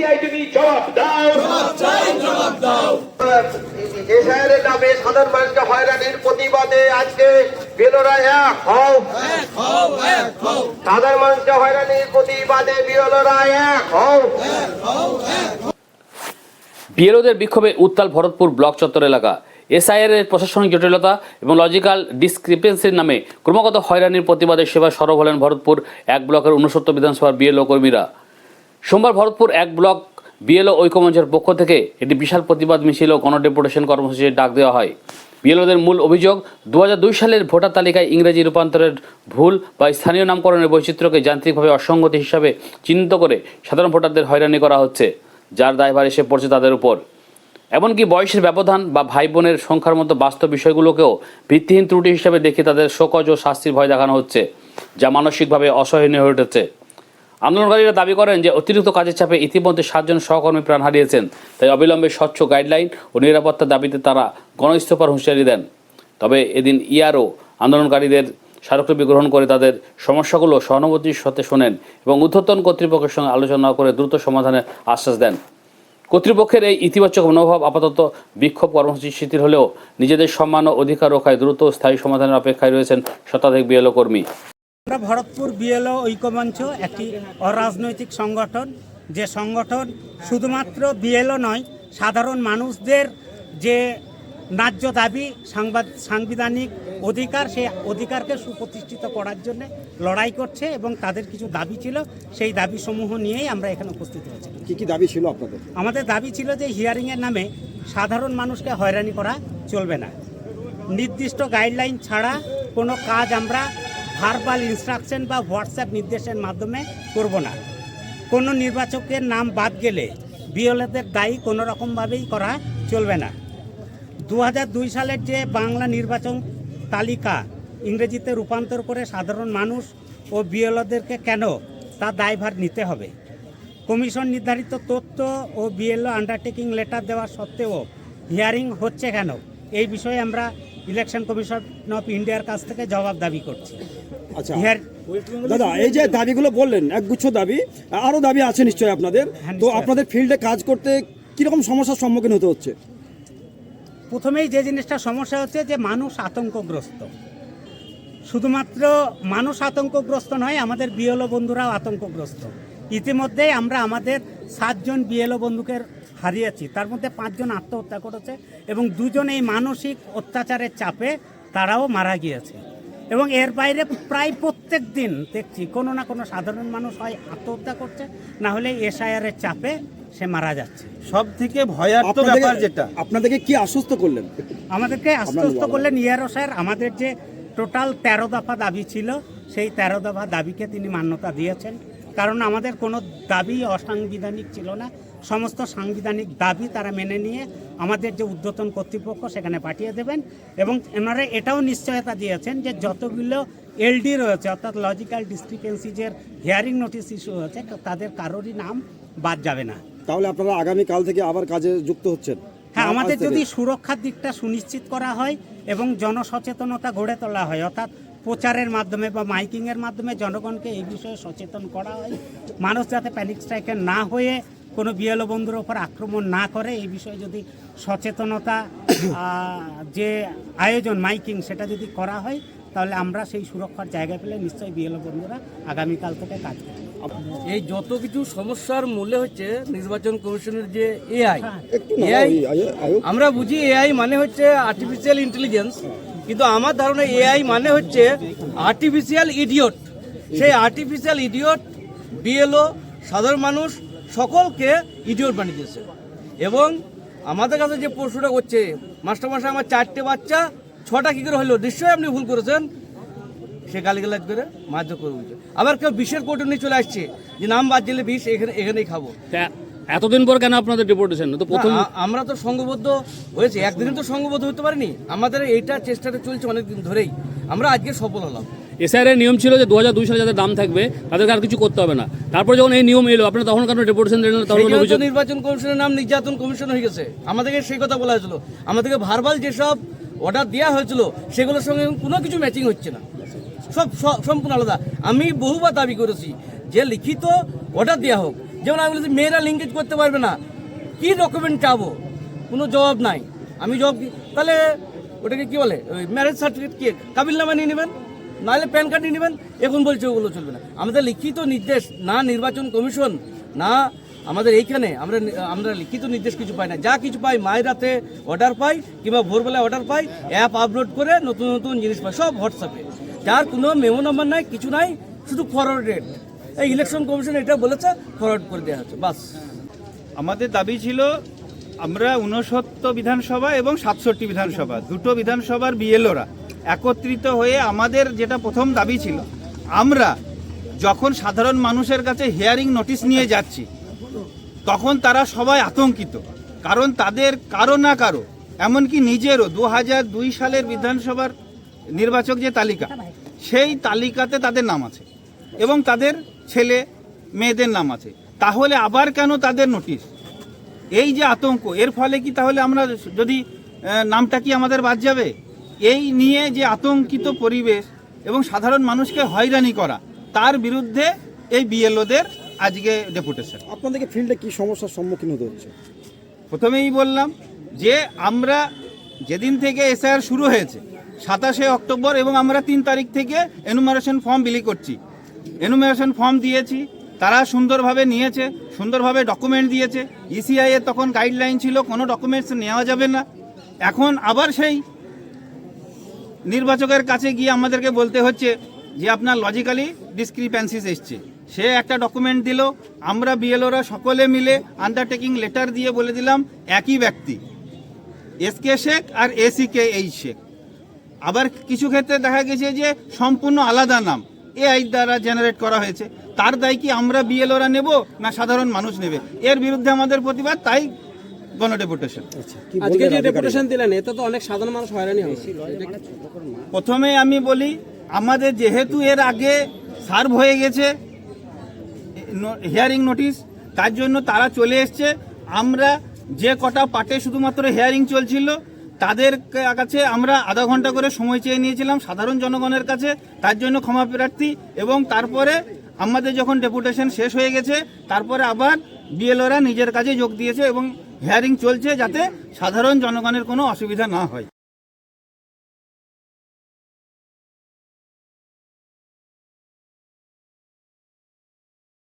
CID জবাব দাও, জবাব দাও। এসআইআরের নামে সাধারণ মানুষকে হয়রানির প্রতিবাদে আজকে বিএলওরা এক হও, সাধারণ মানুষকে হয়রানির প্রতিবাদে বিএলওরা এক হও। বিএলওদের বিক্ষোভে উত্তাল ভরতপুর ব্লক চত্বর এলাকা। এসআইআর এর প্রশাসনিক জটিলতা এবং লজিক্যাল ডিসক্রিপেন্সির নামে ক্রমাগত হয়রানির প্রতিবাদে সেবা সরব হলেন ভরতপুর এক ব্লকের 69 বিধানসভার বিএলও কর্মীরা। সোমবার ভরতপুর এক ব্লক বিএলও ঐক্যমঞ্চের পক্ষ থেকে একটি বিশাল প্রতিবাদ মিছিল ও গণডেপুটেশন কর্মসূচির ডাক দেওয়া হয়। বিএলওদের মূল অভিযোগ 2002 সালের ভোটার তালিকায় ইংরেজি রূপান্তরের ভুল বা স্থানীয় নামকরণের বৈচিত্র্যকে যান্ত্রিকভাবে অসঙ্গতি হিসাবে চিহ্নিত করে সাধারণ ভোটারদের হয়রানি করা হচ্ছে, যার দায়ভার এসে পড়ছে তাদের উপর। এমনকি বয়সের ব্যবধান বা ভাই বোনের সংখ্যার মতো বাস্তব বিষয়গুলোকেও ভিত্তিহীন ত্রুটি হিসাবে দেখে তাদের শোকজ ও শাস্তির ভয় দেখানো হচ্ছে, যা মানসিকভাবে অসহনীয় হয়ে উঠেছে। আন্দোলনকারীরা দাবি করেন যে অতিরিক্ত কাজের চাপে ইতিমধ্যে 7 জন সহকর্মী প্রাণ হারিয়েছেন, তাই অবিলম্বে স্বচ্ছ গাইডলাইন ও নিরাপত্তার দাবিতে তারা গণইস্তফার হুঁশিয়ারি দেন। তবে এদিন ইআরও আন্দোলনকারীদের স্মারকলিপি গ্রহণ করে তাদের সমস্যাগুলো সহানুভূতির সাথে শোনেন এবং ঊর্ধ্বতন কর্তৃপক্ষের সঙ্গে আলোচনা করে দ্রুত সমাধানের আশ্বাস দেন। কর্তৃপক্ষের এই ইতিবাচক মনোভাব আপাতত বিক্ষোভ কর্মসূচি শিথিল হলেও নিজেদের সম্মান ও অধিকার রক্ষায় দ্রুত স্থায়ী সমাধানের অপেক্ষায় রয়েছেন শতাধিক বিএলও কর্মী। আমরা ভরতপুর বিএলও ঐক্যমঞ্চ একটি অরাজনৈতিক সংগঠন, যে সংগঠন শুধুমাত্র বিএলও নয়, সাধারণ মানুষদের যে ন্যায্য দাবি, সাংবিধানিক অধিকার, সেই অধিকারকে সুপ্রতিষ্ঠিত করার জন্য লড়াই করছে এবং তাদের কিছু দাবি ছিল, সেই দাবিসমূহ নিয়েই আমরা এখানে উপস্থিত হয়েছি। কী কী দাবি ছিল আপনাদের? আমাদের দাবি ছিল যে হিয়ারিংয়ের নামে সাধারণ মানুষকে হয়রানি করা চলবে না। নির্দিষ্ট গাইডলাইন ছাড়া কোনো কাজ আমরা ভার্বাল ইনস্ট্রাকশন বা হোয়াটসঅ্যাপ নির্দেশের মাধ্যমে করব না। কোনো নির্বাচকের নাম বাদ গেলে বিএলওদের দায়ী কোনো রকমভাবেই করা চলবে না। 2002 সালের যে বাংলা নির্বাচন তালিকা ইংরেজিতে রূপান্তর করে সাধারণ মানুষ ও বিএলওদেরকে কেন তার দায়ভার নিতে হবে? কমিশন নির্ধারিত তথ্য ও বিএলও আন্ডারটেকিং লেটার দেওয়া সত্ত্বেও হিয়ারিং হচ্ছে কেন? এই বিষয়ে আমরা ইলেকশন কমিশন অফ ইন্ডিয়ার কাছ থেকে জবাব দাবি করছি। আচ্ছা দাদা, এই যে দাবিগুলো বললেন, একগুচ্ছ দাবি, আরও দাবি আছে নিশ্চয়ই আপনাদের। তো আপনাদের ফিল্ডে কাজ করতে কীরকম সমস্যার সম্মুখীন হতে হচ্ছে? প্রথমেই যে জিনিসটা সমস্যা হচ্ছে যে মানুষ আতঙ্কগ্রস্ত। শুধুমাত্র মানুষ আতঙ্কগ্রস্ত নয়, আমাদের বিএলও বন্ধুরাও আতঙ্কগ্রস্ত। ইতিমধ্যেই আমরা আমাদের 7 জন বিএলও বন্ধুকে হারিয়েছি, তার মধ্যে 5 জন আত্মহত্যা করেছে এবং 2 জন এই মানসিক অত্যাচারের চাপে তারাও মারা গিয়েছে। এবং এর বাইরে প্রায় প্রত্যেক দিন দেখছি কোনো না কোনো সাধারণ মানুষ হয় আত্মহত্যা করছে, না হলে এসআইআরের চাপে সে মারা যাচ্ছে। সব থেকে ভয়ার্থ ব্যাপার যেটা, আপনাদেরকে কি আশ্বস্ত করলেন? আমাদেরকে আশ্বস্ত করলেন ইআরও স্যার। আমাদের যে টোটাল 13 দফা দাবি ছিল, সেই 13 দফা দাবিকে তিনি মান্যতা দিয়েছেন, কারণ আমাদের কোনো দাবি অসাংবিধানিক ছিল না। সমস্ত সাংবিধানিক দাবি তারা মেনে নিয়ে আমাদের যে ঊর্ধ্বতন কর্তৃপক্ষ সেখানে পাঠিয়ে দেবেন এবং এনারা এটাও নিশ্চয়তা দিয়েছেন যে যতগুলো এলডি রয়েছে, অর্থাৎ লজিক্যাল ডিসক্রিপেন্সিজের হিয়ারিং নোটিশ ইস্যু হয়েছে, তাদের কারোরই নাম বাদ যাবে না। তাহলে আপনারা আগামীকাল থেকে আবার কাজে যুক্ত হচ্ছেন? হ্যাঁ, আমাদের যদি সুরক্ষার দিকটা সুনিশ্চিত করা হয় এবং জনসচেতনতা গড়ে তোলা হয়, অর্থাৎ প্রচারের মাধ্যমে বা মাইকিংয়ের মাধ্যমে জনগণকে এই বিষয়ে সচেতন করা হয়, মানুষ যাতে প্যানিক স্ট্রাইকে না হয়ে কোনো বিএলও বন্ধুর ওপর আক্রমণ না করে, এই বিষয়ে যদি সচেতনতা যে আয়োজন মাইকিং সেটা যদি করা হয়, তাহলে আমরা সেই সুরক্ষার জায়গা পেলে নিশ্চয়ই বিএলও বন্ধুরা আগামীকাল থেকে কাজ করবে। এই যত কিছু সমস্যার মূলে হচ্ছে নির্বাচন কমিশনের যে এআই, আমরা বুঝি এআই মানে হচ্ছে আর্টিফিশিয়াল ইন্টেলিজেন্স, কিন্তু আমার ধারণা এআই মানে হচ্ছে আর্টিফিশিয়াল ইডিয়ট। সেই আর্টিফিশিয়াল ইডিয়ট বিএলও, সাধারণ মানুষ সকলকে ইডিয়ট বানিয়ে দিয়েছে। এবং আমাদের কাছে যে প্রশ্নটা করছে, মাস্টারমশাই আমার 4টে বাচ্চা 6টা কী করে হলো, নিশ্চয়ই আপনি ভুল করেছেন, সে গালিগালাজ করে মারধর করে বলছে। আবার কেউ বিষের কোর্টে নিয়ে চলে আসছে যে নাম বাদ দিলে বিষ এখানেই খাবো। এতদিন পর কেন আপনাদের ডিপোর্টেশন? তো প্রথম আমরা তো সংঘবদ্ধ হয়েছে, একদিনে তো সংঘবদ্ধ হতে পারিনি। আমাদের এইটা চেষ্টাটা চলছে অনেকদিন ধরেই, আমরা আজকে সফল হলাম। এসআইআর এর নিয়ম ছিল যে 2002 সালে যাদের নাম থাকবে তাদেরকে আর কিছু করতে হবে না। তারপর যখন এই নিয়ম এলো, আপনারা তখন কেন ডিপোর্টেশন দিলেন? তখন নির্বাচন কমিশনের নাম নির্যাতন কমিশন হয়ে গেছে। আমাদেরকে সেই কথা বলা হয়েছিল, আমাদেরকে ভার্বাল যেসব অর্ডার দেওয়া হয়েছিল সেগুলোর সঙ্গে কোনো কিছু ম্যাচিং হচ্ছে না, সব সম্পূর্ণ আলাদা। আমি বহুবার দাবি করেছি যে লিখিত অর্ডার দেওয়া হোক, যেমন আমি বলেছি মেয়েরা লিঙ্কেজ করতে পারবে না, কি ডকুমেন্ট চাবো, কোনো জবাব নাই। আমি জবাব তাহলে ওটাকে কি বলে, ওই ম্যারেজ সার্টিফিকেট কি কাবিলনামা নিয়ে নেবেন, নাহলে প্যান কার্ড নিয়ে নেবেন। এখন বলছে ওগুলো চলবে না। আমাদের লিখিত নির্দেশ না নির্বাচন কমিশন না আমাদের এইখানে আমরা লিখিত নির্দেশ কিছু পাই না। যা কিছু পাই মায়েরাতে অর্ডার পাই কিংবা ভোরবেলায় অর্ডার পাই, অ্যাপ আপলোড করে নতুন নতুন জিনিস পাই, সব হোয়াটসঅ্যাপে, যার কোনো মেমো নাম্বার নাই, কিছু নাই, শুধু ফরওয়ার্ডেড। এই ইলেকশন কমিশন এটা বলেছে, ফরওয়ার্ড করে দেওয়া হচ্ছে, বাস। আমাদের দাবি ছিল আমরা 69 বিধানসভা এবং 67 বিধানসভা, দুটো বিধানসভার বিএলওরা একত্রিত হয়ে আমাদের যেটা প্রথম দাবি ছিল, আমরা যখন সাধারণ মানুষের কাছে হিয়ারিং নোটিশ নিয়ে যাচ্ছি তখন তারা সবাই আতঙ্কিত, কারণ তাদের কারো না কারো, এমনকি নিজেরও 2002 সালের বিধানসভার নির্বাচক যে তালিকা, সেই তালিকাতে তাদের নাম আছে এবং তাদের ছেলে মেয়েদের নাম আছে। তাহলে আবার কেন তাদের নোটিশ? এই যে আতঙ্ক, এর ফলে কি তাহলে আমরা যদি নামটা কি আমাদের বাদ যাবে? এই নিয়ে যে আতঙ্কিত পরিবেশ এবং সাধারণ মানুষকে হয়রানি করা, তার বিরুদ্ধে এই বিএলওদের আজকে ডেপুটেশন। আপনাদেরকে ফিল্ডে কি সমস্যার সম্মুখীন হতে হচ্ছে? প্রথমেই বললাম যে আমরা যেদিন থেকে এসআইআর শুরু হয়েছে 27শে অক্টোবর, এবং আমরা 3 তারিখ থেকে এনুমারেশন ফর্ম বিলি করছি। এনুমারেশন ফর্ম দিয়েছি, তারা সুন্দরভাবে নিয়েছে, সুন্দরভাবে ডকুমেন্ট দিয়েছে। ইসিআই এর তখন গাইডলাইন ছিল কোনো ডকুমেন্টস নেওয়া যাবে না। এখন আবার সেই নির্বাচকের কাছে গিয়ে আমাদেরকে বলতে হচ্ছে যে আপনার লজিক্যালি ডিসক্রিপেন্সিস এসছে। সে একটা ডকুমেন্ট দিল, আমরা বিএলওরা সকলে মিলে আন্ডারটেকিং লেটার দিয়ে বলে দিলাম একই ব্যক্তি, এসকে শেখ আর এসিকে এই শেখ। আবার কিছু ক্ষেত্রে দেখা গেছে যে সম্পূর্ণ আলাদা নাম এআই দ্বারা জেনারেট করা হয়েছে। তার দায় কি আমরা বিএলওরা নেব না সাধারণ মানুষ নেবে? এর বিরুদ্ধে আমাদের প্রতিবাদ, তাই গণডেপুটেশন। আজকে যে ডেপুটেশন দিলেন, এতে তো অনেক সাধারণ মানুষ হয়রানি হয়েছে। প্রথমে আমি বলি, আমাদের যেহেতু এর আগে সার্ভ হয়ে গেছে হিয়ারিং নোটিশ, তার জন্য তারা চলে এসছে। আমরা যে কটা পার্টে শুধুমাত্র হিয়ারিং চলছিল তাদের কাছে আমরা আধা ঘন্টা করে সময় চেয়ে নিয়েছিলাম সাধারণ জনগণের কাছে, তার জন্য ক্ষমা প্রার্থী। এবং তারপরে আমাদের যখন ডেপুটেশন শেষ হয়ে গেছে, তারপরে আবার বিএলওরা নিজের কাজে যোগ দিয়েছে এবং হিয়ারিং চলছে, যাতে সাধারণ জনগণের কোনো অসুবিধা না হয়।